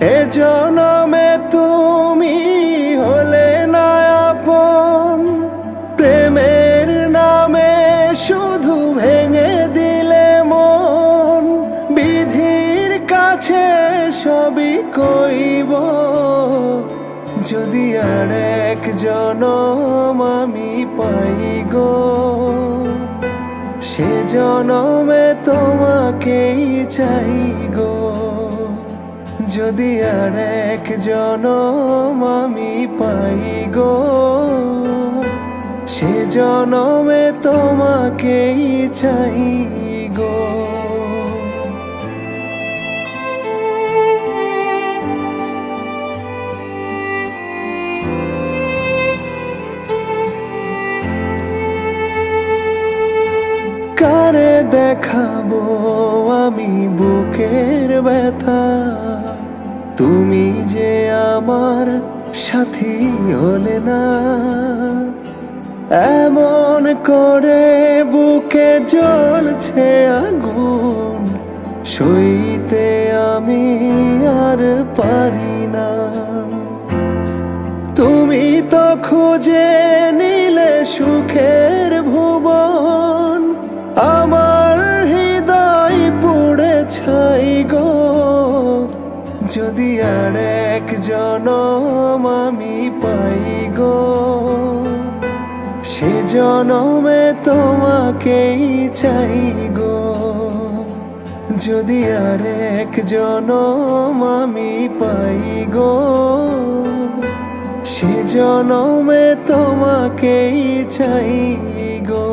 এ জনমে তুমি হলে না আপন, প্রেমের নামে শুধু ভেঙে দিলে মন। বিধির কাছে সবই কইব, যদি আর এক জনম আমি পাই গো, সে জনমে তোমাকেই চাই গো। যদি আর এক জনম আমি পাই গো, সে জনমে তোমাকেই চাই গো। কারে দেখাবো আমি বুকের ব্যথা, তুমি যে আমার সাথী হলে না। এমন করে বুকে জ্বলছে আগুন, সইতে আমি আর পারি না। তুমি তো খুঁজে নিলে সুখের ভুবন, আমার হৃদয় পুড়ে ছাই গো। যদি আর এক জনম আমি পাই গো, সে জনমে তোমাকেই চাই গো। যদি আর এক জনম আমি পাই গো, সে জনমে তোমাকেই চাই গো।